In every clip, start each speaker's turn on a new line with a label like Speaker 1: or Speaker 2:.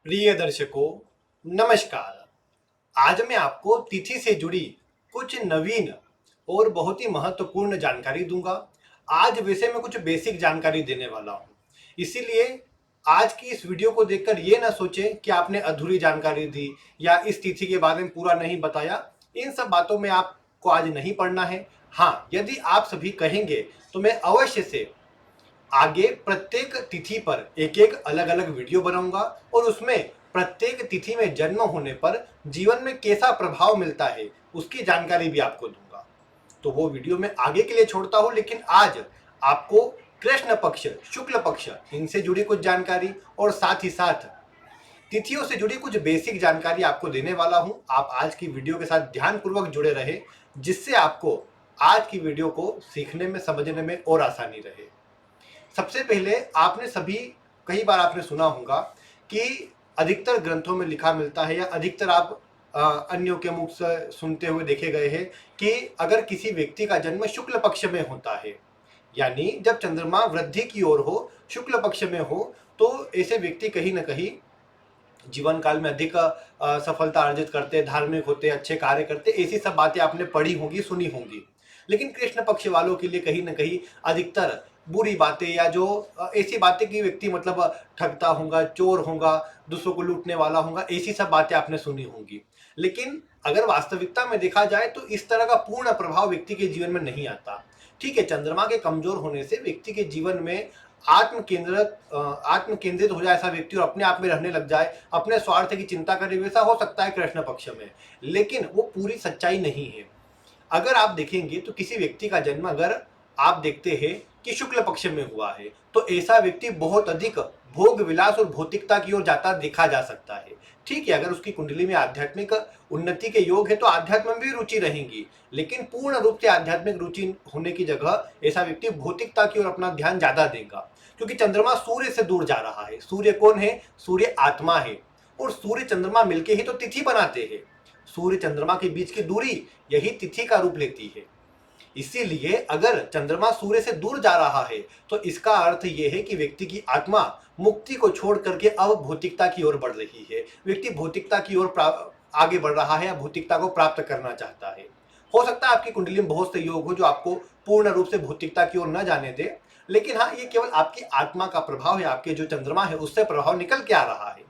Speaker 1: प्रिय दर्शकों, नमस्कार। आज मैं आपको तिथि से जुड़ी कुछ नवीन और बहुत ही महत्वपूर्ण जानकारी दूंगा। आज वैसे मैं कुछ बेसिक जानकारी देने वाला हूं, इसीलिए आज की इस वीडियो को देखकर ये ना सोचें कि आपने अधूरी जानकारी दी या इस तिथि के बारे में पूरा नहीं बताया। इन सब बातों में आपको आज नहीं पढ़ना है। हाँ, यदि आप सभी कहेंगे तो मैं अवश्य से आगे प्रत्येक तिथि पर एक एक अलग अलग वीडियो बनाऊंगा और उसमें प्रत्येक तिथि में जन्म होने पर जीवन में कैसा प्रभाव मिलता है उसकी जानकारी भी आपको दूंगा। तो वो वीडियो मैं आगे के लिए छोड़ता हूं, लेकिन आज आपको कृष्ण पक्ष, शुक्ल पक्ष, इनसे जुड़ी कुछ जानकारी और साथ ही साथ तिथियों से जुड़ी कुछ बेसिक जानकारी आपको देने वाला हूं। आप आज की वीडियो के साथ ध्यानपूर्वक जुड़े रहे, जिससे आपको आज की वीडियो को सीखने में, समझने में और आसानी रहे। सबसे पहले आपने सभी कई बार आपने सुना होगा कि अधिकतर ग्रंथों में लिखा मिलता है या अधिकतर आप अन्यों के मुख से सुनते हुए देखे गए हैं कि अगर किसी व्यक्ति का जन्म शुक्ल पक्ष में होता है, यानी जब चंद्रमा वृद्धि की ओर हो, शुक्ल पक्ष में हो, तो ऐसे व्यक्ति कहीं ना कहीं जीवन काल में अधिक सफलता अर्जित करते, धार्मिक होते, अच्छे कार्य करते। ऐसी सब बातें आपने पढ़ी होंगी, सुनी होंगी। लेकिन कृष्ण पक्ष वालों के लिए कहीं ना कहीं अधिकतर बुरी बातें या जो ऐसी बातें कि व्यक्ति मतलब ठगता होगा, चोर होगा, दूसरों को लूटने वाला होगा, ऐसी सब बातें आपने सुनी होंगी। लेकिन अगर वास्तविकता में देखा जाए तो इस तरह का पूर्ण प्रभाव व्यक्ति के जीवन में नहीं आता। ठीक है, चंद्रमा के कमजोर होने से व्यक्ति के जीवन में आत्म केंद्रित हो जाए ऐसा व्यक्ति और अपने आप में रहने लग जाए, अपने स्वार्थ की चिंता करे, वैसा हो सकता है कृष्ण पक्ष में, लेकिन वो पूरी सच्चाई नहीं है। अगर आप देखेंगे तो किसी व्यक्ति का जन्म अगर आप देखते हैं कि शुक्ल पक्ष में हुआ है तो ऐसा व्यक्ति बहुत अधिक भोग विलास और भौतिकता की ओर जाता देखा जा सकता है। ठीक है, अगर उसकी कुंडली में आध्यात्मिक उन्नति के योग है तो आध्यात्म में भी रुचि रहेगी, लेकिन पूर्ण रूप से आध्यात्मिक रुचि होने की जगह ऐसा व्यक्ति भौतिकता की ओर अपना ध्यान ज्यादा देगा, क्योंकि चंद्रमा सूर्य से दूर जा रहा है। सूर्य कौन है? सूर्य आत्मा है, और सूर्य चंद्रमा मिलके ही तो तिथि बनाते हैं। सूर्य चंद्रमा के बीच की दूरी यही तिथि का रूप लेती है। इसीलिए अगर चंद्रमा सूर्य से दूर जा रहा है तो इसका अर्थ यह है कि व्यक्ति की आत्मा मुक्ति को छोड़ करके अब भौतिकता की ओर बढ़ रही है। व्यक्ति भौतिकता की ओर आगे बढ़ रहा है या भौतिकता को प्राप्त करना चाहता है। हो सकता है आपकी कुंडली में बहुत से योग हो जो आपको पूर्ण रूप से भौतिकता की ओर न जाने दे, लेकिन हाँ, ये केवल आपकी आत्मा का प्रभाव है, आपके जो चंद्रमा है उससे प्रभाव निकल के आ रहा है।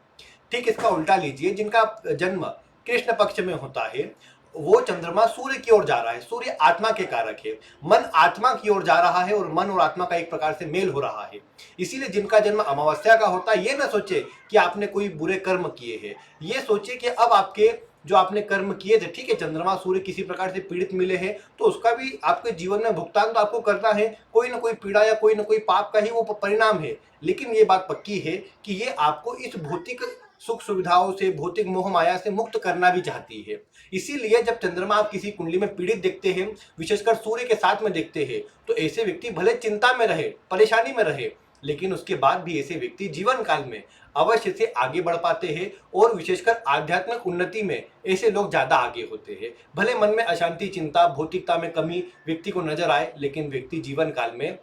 Speaker 1: ठीक इसका उल्टा लीजिए, जिनका जन्म कृष्ण पक्ष में होता है वो चंद्रमा सूर्य की ओर जा रहा है। सूर्य आत्मा के कारक है, मन आत्मा की ओर जा रहा है और मन और आत्मा का एक प्रकार से मेल हो रहा है। इसीलिए जिनका जन्म अमावस्या का होता है, ये ना सोचे कि आपने कोई बुरे कर्म किए हैं, ये सोचे कि अब आपके जो आपने कर्म किए थे, ठीक है, चंद्रमा सूर्य किसी प्रकार से पीड़ित मिले हैं तो उसका भी आपके जीवन में भुगतान तो आपको करना है। कोई ना कोई पीड़ा या कोई ना कोई पाप का ही वो परिणाम है, लेकिन ये बात पक्की है कि ये आपको इस भौतिक सुख सुविधाओं से, भौतिक मोह माया से मुक्त करना भी चाहती है। इसीलिए जब चंद्रमा आप किसी कुंडली में पीड़ित देखते हैं, विशेषकर सूर्य के साथ में देखते हैं, तो ऐसे व्यक्ति भले चिंता में रहे, परेशानी में रहे, लेकिन उसके बाद भी ऐसे व्यक्ति जीवन काल में अवश्य से आगे बढ़ पाते हैं और विशेषकर आध्यात्मिक उन्नति में ऐसे लोग ज्यादा आगे होते हैं। भले मन में अशांति, चिंता, भौतिकता में कमी व्यक्ति को नजर आए, लेकिन व्यक्ति जीवन काल में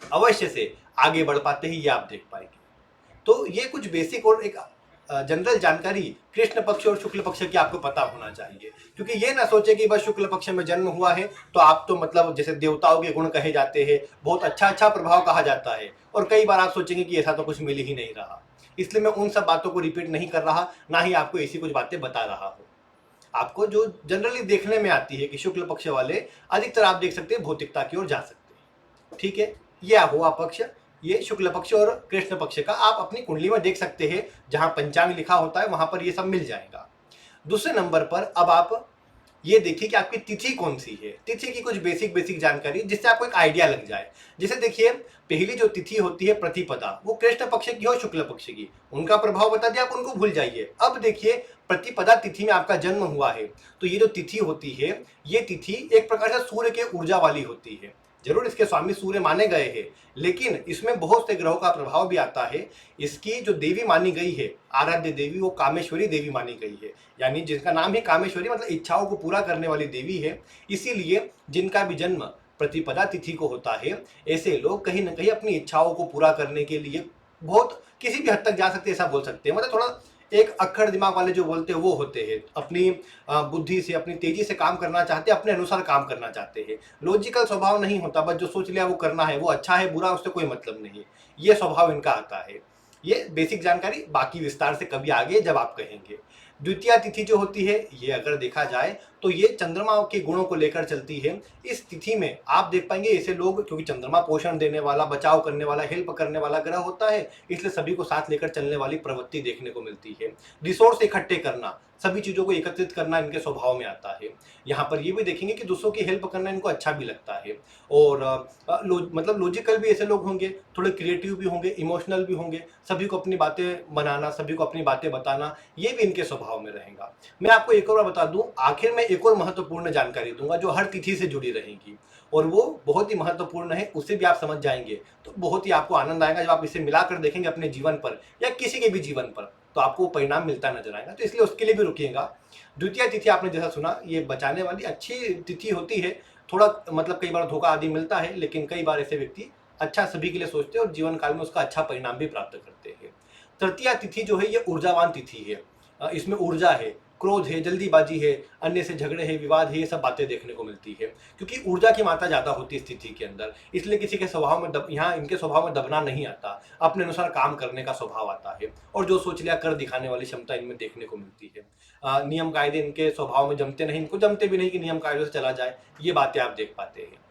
Speaker 1: अवश्य से आगे बढ़ पाते हैं, ये आप देख पाएंगे। तो ये कुछ बेसिक और एक जनरल जानकारी कृष्ण पक्ष और शुक्ल पक्ष की आपको पता होना चाहिए, क्योंकि ये ना सोचे कि बस शुक्ल पक्ष में जन्म हुआ है तो आप तो मतलब जैसे देवताओं के गुण कहे जाते हैं, बहुत अच्छा अच्छा प्रभाव कहा जाता है, और कई बार आप सोचेंगे कि ऐसा तो कुछ मिल ही नहीं रहा। इसलिए मैं उन सब बातों को रिपीट नहीं कर रहा, ना ही आपको ऐसी कुछ बातें बता रहा हूँ। आपको जो जनरली देखने में आती है कि शुक्ल पक्ष वाले अधिकतर आप देख सकते हैं भौतिकता की ओर जा सकते हैं। ठीक है, यह हुआ पक्ष, ये शुक्ल पक्ष और कृष्ण पक्ष का आप अपनी कुंडली में देख सकते हैं, जहां पंचांग लिखा होता है वहां पर ये सब मिल जाएगा। दूसरे नंबर पर अब आप ये देखिए कि आपकी तिथि कौन सी है। तिथि की कुछ बेसिक जानकारी, जिससे आपको एक आइडिया लग जाए। जैसे देखिए, पहली जो तिथि होती है प्रतिपदा, वो कृष्ण पक्ष की हो शुक्ल पक्ष की, उनका प्रभाव बता दिया, आप उनको भूल जाइए। अब देखिए, प्रतिपदा तिथि में आपका जन्म हुआ है तो ये जो तिथि होती है, ये तिथि एक प्रकार से सूर्य के ऊर्जा वाली होती है। जरूर इसके स्वामी सूर्य माने गए हैं, लेकिन इसमें बहुत से ग्रहों का प्रभाव भी आता है। इसकी जो देवी मानी गई है, आराध्य देवी, वो कामेश्वरी देवी मानी गई है, यानी जिसका नाम ही कामेश्वरी, मतलब इच्छाओं को पूरा करने वाली देवी है। इसीलिए जिनका भी जन्म प्रतिपदा तिथि को होता है, ऐसे लोग कहीं ना कहीं अपनी इच्छाओं को पूरा करने के लिए बहुत किसी भी हद तक जा सकते हैं, ऐसा बोल सकते हैं। मतलब थोड़ा एक अक्खड़ दिमाग वाले जो बोलते हैं वो होते हैं, अपनी बुद्धि से अपनी तेजी से काम करना चाहते हैं, अपने अनुसार काम करना चाहते हैं। लॉजिकल स्वभाव नहीं होता, बस जो सोच लिया वो करना है, वो अच्छा है बुरा उससे कोई मतलब नहीं, ये स्वभाव इनका आता है। ये बेसिक जानकारी, बाकी विस्तार से कभी आगे जब आप कहेंगे। द्वितीया तिथि जो होती है, ये अगर देखा जाए तो ये चंद्रमा के गुणों को लेकर चलती है। इस तिथि में आप देख पाएंगे ऐसे लोग, क्योंकि चंद्रमा पोषण देने वाला, बचाव करने वाला, हेल्प करने वाला ग्रह होता है, इसलिए सभी को साथ लेकर चलने वाली प्रवृत्ति देखने को मिलती है। रिसोर्स इकट्ठे करना, सभी चीजों को एकत्रित करना इनके स्वभाव में आता है। यहाँ पर ये भी देखेंगे कि दूसरों की हेल्प करना इनको अच्छा भी लगता है। और मतलब लॉजिकल भी ऐसे लोग होंगे, थोड़े क्रिएटिव भी होंगे, इमोशनल भी होंगे, सभी को अपनी बातें बनाना, सभी को अपनी बातें बताना, ये भी इनके स्वभाव में रहेगा। मैं आपको एक और बता दूं, आखिर में एक और महत्वपूर्ण जानकारी दूंगा जो हर तिथि से जुड़ी रहेगी, और वो बहुत ही महत्वपूर्ण है, उसे भी आप समझ जाएंगे तो बहुत ही आपको आनंद आएगा। जब आप इसे मिलाकर देखेंगे अपने जीवन पर या किसी के भी जीवन पर, तो आपको परिणाम मिलता नजर आएगा, तो इसलिए उसके लिए भी रुकिएगा। द्वितीय तिथि आपने जैसा सुना, ये बचाने वाली अच्छी तिथि होती है। थोड़ा मतलब कई बार धोखा आदि मिलता है, लेकिन कई बार ऐसे व्यक्ति अच्छा सभी के लिए सोचते हैं और जीवन काल में उसका अच्छा परिणाम भी प्राप्त करते हैं। तृतीया तिथि जो है ये ऊर्जावान तिथि है। इसमें ऊर्जा है, क्रोध है, जल्दीबाजी है, अन्य से झगड़े हैं, विवाद है, ये सब बातें देखने को मिलती है, क्योंकि ऊर्जा की मात्रा ज्यादा होती है इस तिथि के अंदर। इसलिए किसी के स्वभाव में यहाँ इनके स्वभाव में दबना नहीं आता, अपने अनुसार काम करने का स्वभाव आता है, और जो सोच लिया कर दिखाने वाली क्षमता इनमें देखने को मिलती है। नियम कायदे इनके स्वभाव में जमते नहीं, इनको जमते भी नहीं कि नियम कायदों से चला जाए, ये बातें आप देख पाते हैं।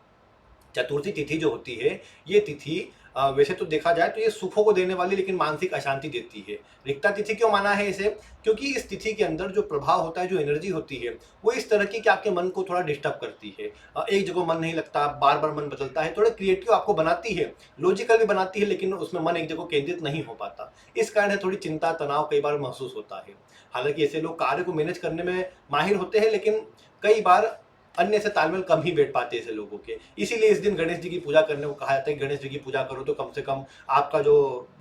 Speaker 1: चतुर्थी तिथि जो होती है, ये तिथि वैसे तो देखा जाए तो ये सुखों को देने वाली लेकिन मानसिक अशांति देती है। रिक्ता तिथि क्यों माना है इसे? क्योंकि इस तिथि के अंदर जो प्रभाव होता है, जो एनर्जी होती है, वो इस तरह की कि आपके मन को थोड़ा डिस्टर्ब करती है। एक जगह मन नहीं लगता, बार बार मन बदलता है, थोड़ा क्रिएटिव आपको बनाती है, लॉजिकल भी बनाती है, लेकिन उसमें मन एक जगह केंद्रित नहीं हो पाता। इस कारण है थोड़ी चिंता तनाव कई बार महसूस होता है। हालांकि ऐसे लोग कार्य को मैनेज करने में माहिर होते हैं, लेकिन कई बार अन्य से तालमेल कम ही बैठ पाते ऐसे लोगों के। इसीलिए इस दिन गणेश जी की पूजा करने को कहा जाता है। गणेश जी की पूजा करो तो कम से कम आपका जो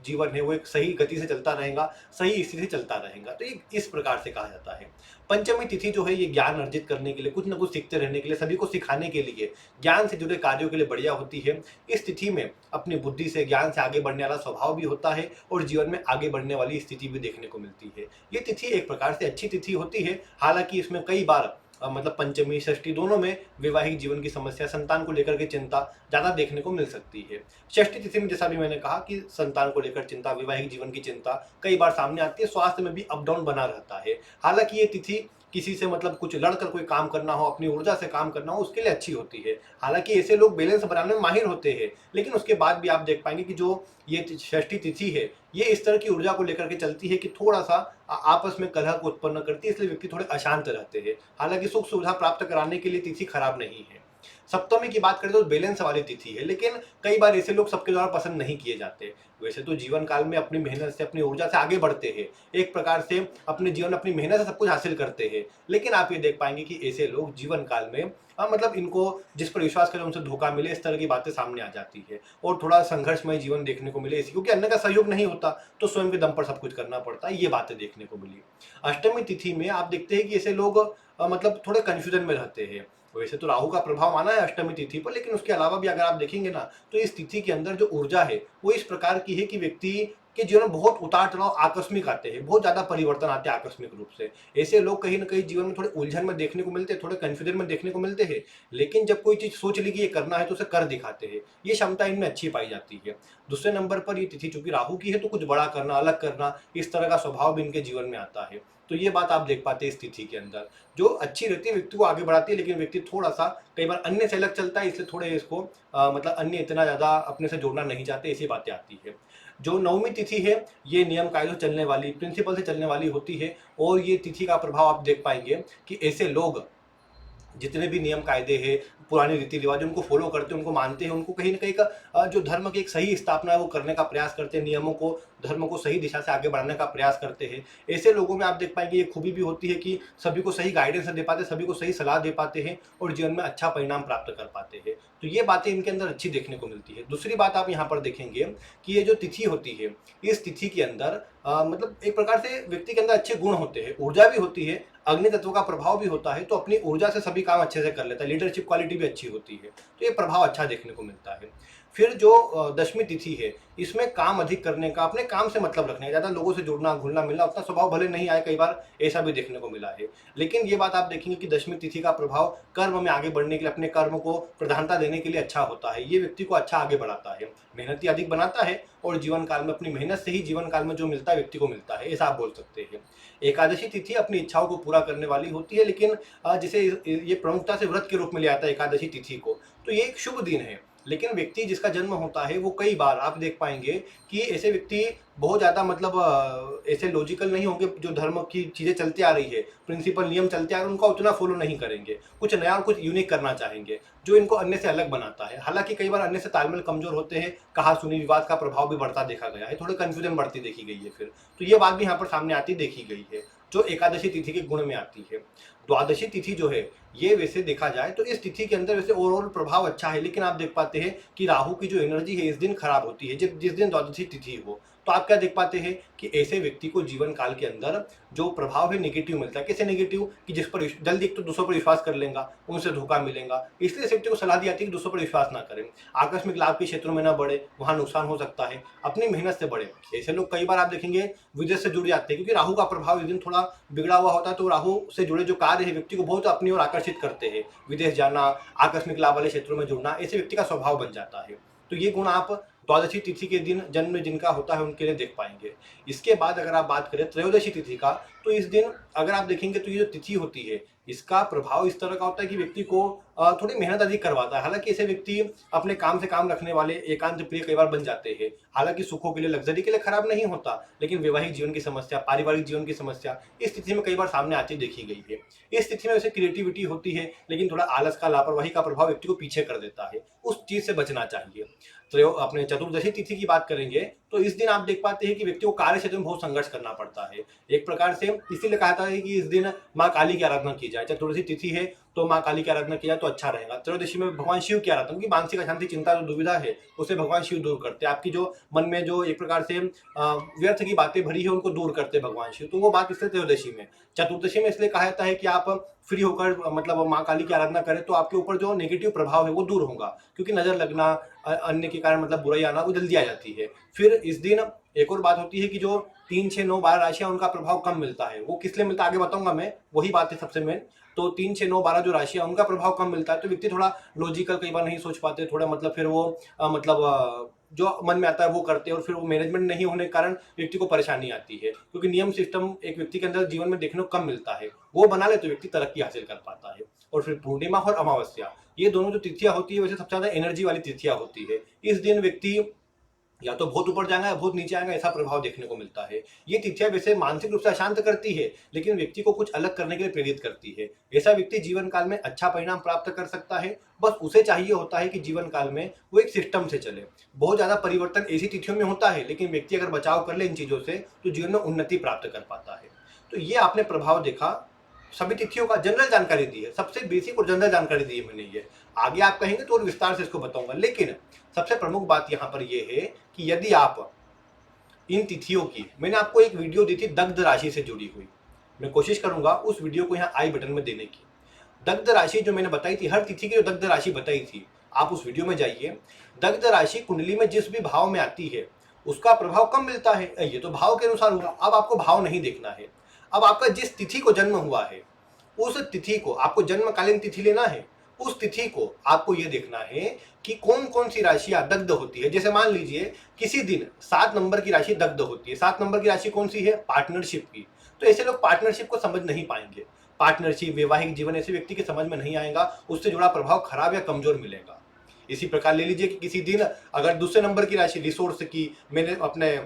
Speaker 1: जीवन है वो एक सही गति से चलता रहेगा, सही स्थिति से चलता रहेगा। तो ये इस प्रकार से कहा जाता है। पंचमी तिथि जो है ये ज्ञान अर्जित करने के लिए, कुछ न कुछ सीखते रहने के लिए, सभी को सिखाने के लिए, ज्ञान से जुड़े कार्यों के लिए बढ़िया होती है। इस तिथि में अपनी बुद्धि से, ज्ञान से आगे बढ़ने वाला स्वभाव भी होता है, और जीवन में आगे बढ़ने वाली स्थिति भी देखने को मिलती है। ये तिथि एक प्रकार से अच्छी तिथि होती है। हालांकि इसमें कई बार मतलब पंचमी षष्ठी दोनों में वैवाहिक जीवन की समस्या, संतान को लेकर के चिंता ज्यादा देखने को मिल सकती है। षष्ठी तिथि में जैसा भी मैंने कहा कि संतान को लेकर चिंता, वैवाहिक जीवन की चिंता कई बार सामने आती है। स्वास्थ्य में भी अप डाउन बना रहता है। हालांकि ये तिथि किसी से मतलब कुछ लड़कर कोई काम करना हो, अपनी ऊर्जा से काम करना हो, उसके लिए अच्छी होती है। हालांकि ऐसे लोग बैलेंस बनाने में माहिर होते हैं, लेकिन उसके बाद भी आप देख पाएंगे कि जो ये षष्ठी तिथि है, ये इस तरह की ऊर्जा को लेकर के चलती है कि थोड़ा सा आपस में कलह को उत्पन्न करती है, इसलिए व्यक्ति थोड़े अशांत रहते हैं। हालांकि सुख सुविधा प्राप्त कराने के लिए तिथि खराब नहीं है। सप्तमी की बात करें तो बैलेंस वाली तिथि है, लेकिन कई बार ऐसे लोग सबके द्वारा पसंद नहीं किए जाते। वैसे तो जीवन काल में अपनी मेहनत से, अपनी ऊर्जा से आगे बढ़ते हैं, एक प्रकार से अपने जीवन में अपनी मेहनत से सब कुछ हासिल करते हैं, लेकिन आप ये देख पाएंगे कि ऐसे लोग जीवन काल में मतलब इनको जिस पर विश्वास करें उनसे धोखा मिले, इस तरह की बातें सामने आ जाती है, और थोड़ा संघर्षमय जीवन देखने को मिले, क्योंकि अन्य का सहयोग नहीं होता तो स्वयं के दम पर सब कुछ करना पड़ता है। ये बातें देखने को मिली। अष्टमी तिथि में आप देखते हैं कि ऐसे लोग मतलब थोड़े कंफ्यूजन में रहते हैं। वैसे तो राहु का प्रभाव माना है अष्टमी तिथि पर, लेकिन उसके अलावा भी अगर आप देखेंगे ना, तो इस तिथि के अंदर जो ऊर्जा है वो इस प्रकार की है कि व्यक्ति के जीवन में बहुत उतार चढ़ाव आकस्मिक आते हैं, बहुत ज्यादा परिवर्तन आते हैं आकस्मिक रूप से। ऐसे लोग कहीं ना कहीं जीवन में थोड़े उलझन में देखने को मिलते हैं, थोड़े कंफ्यूजन में देखने को मिलते हैं, लेकिन जब कोई चीज सोच ली कि ये करना है तो उसे कर दिखाते हैं। ये क्षमता इनमें अच्छी पाई जाती है। दूसरे नंबर पर ये तिथि चूंकि राहु की है, तो कुछ बड़ा करना, अलग करना, इस तरह का स्वभाव भी इनके जीवन में आता है। तो ये बात आप देख पाते हैं इस तिथि के अंदर, जो अच्छी रहती है, व्यक्ति को आगे बढ़ाती है, लेकिन व्यक्ति थोड़ा सा कई बार अन्य से अलग चलता है, इसलिए थोड़े इसको मतलब अन्य इतना ज्यादा अपने से जोड़ना नहीं चाहते, ऐसी बातें आती है। जो नवमी तिथि है, ये नियम कायदों से चलने वाली, प्रिंसिपल से चलने वाली होती है, और ये तिथि का प्रभाव आप देख पाएंगे कि ऐसे लोग जितने भी नियम कायदे हैं, पुराने रीति रिवाज, उनको फॉलो करते हैं, उनको मानते हैं, उनको कहीं ना कहीं का जो धर्म की एक सही स्थापना है वो करने का प्रयास करते हैं, नियमों को, धर्म को सही दिशा से आगे बढ़ाने का प्रयास करते हैं। ऐसे लोगों में आप देख पाएंगे ये खूबी भी होती है कि सभी को सही गाइडेंस दे पाते हैं, सभी को सही सलाह दे पाते हैं, और जीवन में अच्छा परिणाम प्राप्त कर पाते हैं। तो ये बातें इनके अंदर अच्छी देखने को मिलती है। दूसरी बात आप यहाँ पर देखेंगे कि ये जो तिथि होती है, इस तिथि के अंदर मतलब एक प्रकार से व्यक्ति के अंदर अच्छे गुण होते हैं, ऊर्जा भी होती है, अग्नि तत्व का प्रभाव भी होता है, तो अपनी ऊर्जा से सभी काम अच्छे से कर लेता है, लीडरशिप क्वालिटी भी अच्छी होती है, तो ये प्रभाव अच्छा देखने को मिलता है। फिर जो दशमी तिथि है, इसमें काम अधिक करने का, अपने काम से मतलब रखने का, ज़्यादा लोगों से जुड़ना घुलना मिलना उतना स्वभाव भले नहीं आए, कई बार ऐसा भी देखने को मिला है। लेकिन ये बात आप देखेंगे कि दशमी तिथि का प्रभाव कर्म में आगे बढ़ने के लिए, अपने कर्म को प्रधानता देने के लिए अच्छा होता है। ये व्यक्ति को अच्छा आगे बढ़ाता है, मेहनती अधिक बनाता है और जीवन काल में अपनी मेहनत से ही जीवन काल में जो मिलता है व्यक्ति को मिलता है, ऐसा आप बोल सकते हैं। एकादशी तिथि अपनी इच्छाओं को पूरा करने वाली होती है, लेकिन जिसे ये प्रमुखता से व्रत के रूप में लिया जाता है एकादशी तिथि को, तो ये एक शुभ दिन है। लेकिन व्यक्ति जिसका जन्म होता है वो कई बार आप देख पाएंगे कि ऐसे व्यक्ति बहुत ज़्यादा मतलब ऐसे लॉजिकल नहीं होंगे, जो धर्म की चीज़ें चलती आ रही है, प्रिंसिपल नियम चलते आ रहे हैं, उनका उतना फॉलो नहीं करेंगे, कुछ नया और कुछ यूनिक करना चाहेंगे जो इनको अन्य से अलग बनाता है। हालांकि कई बार अन्य से तालमेल कमजोर होते हैं, कहा सुनी विवाद का प्रभाव भी बढ़ता देखा गया है, थोड़े कन्फ्यूजन बढ़ती देखी गई है फिर, तो ये बात भी यहाँ पर सामने आती देखी गई है जो एकादशी तिथि के गुण में आती है। द्वादशी तिथि जो है, ये वैसे देखा जाए तो इस तिथि के अंदर वैसे ओवरऑल प्रभाव अच्छा है, लेकिन आप देख पाते हैं कि राहु की जो एनर्जी है इस दिन खराब होती है। जब जिस दिन द्वादशी तिथि हो, तो आप क्या देख पाते हैं कि ऐसे व्यक्ति को जीवन काल के अंदर जो प्रभाव है नेगेटिव मिलता है। कैसे नेगेटिव? कि जिस पर जल्दी एक तो दूसरों पर विश्वास कर लेगा, उनसे धोखा मिलेगा, इसलिए इस व्यक्ति को सलाह दी जाती है कि दूसरों पर विश्वास ना करें, आकस्मिक लाभ के क्षेत्रों में ना बढ़े, वहां नुकसान हो सकता है, अपनी मेहनत से बढ़े। ऐसे लोग कई बार आप देखेंगे विदेश से जुड़ जाते हैं, क्योंकि राहु का प्रभाव इस दिन थोड़ा बिगड़ा हुआ होता है, तो राहु से जुड़े जो कार्य है व्यक्ति को बहुत अपनी ओर आकर्षित करते हैं। विदेश जाना, आकस्मिक लाभ वाले क्षेत्रों में जुड़ना, ऐसे व्यक्ति का स्वभाव बन जाता है। तो ये गुण आप द्वादशी तिथि के दिन जन्म जिनका होता है उनके लिए देख पाएंगे। इसके बाद अगर आप बात करें त्रयोदशी तिथि का, तो इस दिन अगर आप देखेंगे तो ये जो तिथि होती है इसका प्रभाव इस तरह का होता है कि व्यक्ति को थोड़ी मेहनत अधिक करवाता है। हालांकि ऐसे व्यक्ति अपने काम से काम रखने वाले, एकांत प्रिय कई बार बन जाते हैं। हालांकि सुखों के लिए, लग्जरी के लिए खराब नहीं होता, लेकिन वैवाहिक जीवन की समस्या, पारिवारिक जीवन की समस्या इस तिथि में कई बार सामने आती देखी गई है। इस तिथि में वैसे क्रिएटिविटी होती है, लेकिन थोड़ा आलस का, लापरवाही का प्रभाव व्यक्ति को पीछे कर देता है, उस चीज से बचना चाहिए। तो अपने चतुर्दशी तिथि की बात करेंगे तो इस दिन आप देख पाते हैं कि व्यक्ति को कार्य क्षेत्र में बहुत संघर्ष करना पड़ता है। एक प्रकार से इसीलिए कहा था कि इस दिन माँ काली की आराधना की जाए। चतुर्दशी तिथि है तो माँ काली की आराधना की जाए तो अच्छा रहेगा। त्रयोदशी में भगवान शिव की आराधना, क्योंकि मानसिक अशांति, चिंता, जो दुविधा है उसे भगवान शिव दूर करते हैं। आपकी जो मन में जो एक प्रकार से व्यर्थ की बातें भरी है उनको दूर करते हैं भगवान शिव, तो वो बात इसलिए त्रयोदशी में। चतुर्दशी में इसलिए कहा जाता है कि आप फ्री होकर मतलब माँ काली की आराधना करें तो आपके ऊपर जो नेगेटिव प्रभाव है वो दूर होगा, क्योंकि नजर लगना, अन्य के कारण मतलब बुराई आना वो जल्दी आ जाती है। फिर इस दिन एक और बात होती है कि जो 3, 6, 9, 12 राशियां उनका प्रभाव कम मिलता है। वो किस लिए मिलता है आगे बताऊंगा मैं, वही बात है सबसे मेन। तो 3, 6, 9, 12 जो राशियां उनका प्रभाव कम मिलता है, तो व्यक्ति थोड़ा लॉजिकल कई बार नहीं सोच पाते, थोड़ा मतलब फिर वो जो मन में आता है वो करते हैं, और फिर वो मैनेजमेंट नहीं होने के कारण व्यक्ति को परेशानी आती है, क्योंकि नियम सिस्टम एक व्यक्ति के अंदर जीवन में देखने को कम मिलता है। वो बना ले तो व्यक्ति तरक्की हासिल कर पाता है। और फिर पूर्णिमा और अमावस्या, ये दोनों जो तिथियां होती है वैसे सबसे ज्यादा एनर्जी वाली तिथियां होती है। इस दिन व्यक्ति या तो बहुत ऊपर जाएगा या बहुत नीचे आएगा, ऐसा प्रभाव देखने को मिलता है। ये तिथियां वैसे मानसिक रूप से अशांत करती है, लेकिन व्यक्ति को कुछ अलग करने के लिए प्रेरित करती है। ऐसा व्यक्ति जीवन काल में अच्छा परिणाम प्राप्त कर सकता है, बस उसे चाहिए होता है कि जीवन काल में वो एक सिस्टम से चले। बहुत ज्यादा परिवर्तन ऐसी तिथियों में होता है, लेकिन व्यक्ति अगर बचाव कर ले इन चीजों से तो जीवन में उन्नति प्राप्त कर पाता है। तो ये आपने प्रभाव देखा, सभी तिथियों का जनरल जानकारी दी है, सबसे बेसिक और जनरल जानकारी दी है मैंने। ये आगे आप कहेंगे तो और विस्तार से इसको बताऊंगा, लेकिन सबसे प्रमुख बात यहाँ पर यह है कि यदि आप इन तिथियों की, मैंने आपको एक वीडियो दी थी दग्ध राशि से जुड़ी हुई, मैं कोशिश करूंगा उस वीडियो को यहाँ आई बटन में देने की। दग्ध राशि जो मैंने बताई थी, हर तिथि की जो दग्ध राशि बताई थी, आप उस वीडियो में जाइए। दग्ध राशि कुंडली में जिस भी भाव में आती है उसका प्रभाव कम मिलता है। ये तो भाव के अनुसार हुआ, अब आपको भाव नहीं देखना है। अब आपका जिस तिथि को जन्म हुआ है उस तिथि को आपको जन्मकालीन तिथि लेना है। उस तिथि को आपको यह देखना है कि कौन कौन सी राशियां दग्ध होती है। जैसे मान लीजिए किसी दिन 7 नंबर की राशि दग्ध होती है। 7 नंबर की राशि कौन सी है? पार्टनरशिप की। तो ऐसे लोग पार्टनरशिप को समझ नहीं पाएंगे। पार्टनरशिप, वैवाहिक जीवन ऐसे व्यक्ति के समझ में नहीं आएगा, उससे जुड़ा प्रभाव खराब या कमजोर मिलेगा। इसी प्रकार ले लीजिए कि किसी दिन अगर दूसरे नंबर की राशि रिसोर्स की, मैंने अपने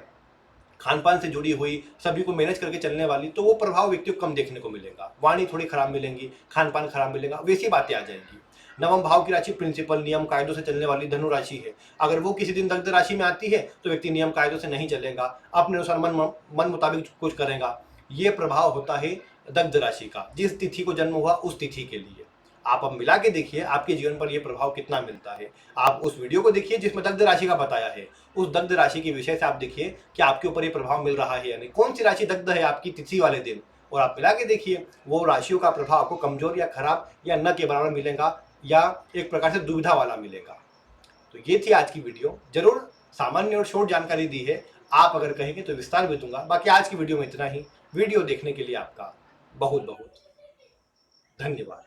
Speaker 1: खान पान से जुड़ी हुई, सभी को मैनेज करके चलने वाली, तो वो प्रभाव व्यक्ति को कम देखने को मिलेगा। वाणी थोड़ी खराब मिलेंगी, खान पान खराब मिलेगा, वैसी बातें आ जाएंगी। नवम भाव की राशि प्रिंसिपल, नियम कायदों से चलने वाली धनु राशि है। अगर वो किसी दिन दग्ध राशि में आती है तो व्यक्ति नियम कायदों से नहीं चलेगा, अपने अनुसार मन मुताबिक कुछ करेगा। ये प्रभाव होता है दग्ध राशि का, जिस तिथि को जन्म हुआ उस तिथि के लिए। आप अब मिला के देखिए आपके जीवन पर यह प्रभाव कितना मिलता है। आप उस वीडियो को देखिए जिसमें दग्ध राशि का बताया है, उस दग्ध राशि के विषय से आप देखिए कि आपके ऊपर ये प्रभाव मिल रहा है या नहीं, कौन सी राशि दग्ध है आपकी तिथि वाले दिन, और आप मिला के देखिए वो राशियों का प्रभाव आपको कमजोर या खराब या न के बराबर मिलेगा, या एक प्रकार से दुविधा वाला मिलेगा। तो तो ये थी आज की वीडियो। जरूर सामान्य और शॉर्ट जानकारी दी है, आप अगर कहेंगे तो विस्तार भी दूंगा। बाकी आज की वीडियो में इतना ही। वीडियो देखने के लिए आपका बहुत बहुत धन्यवाद।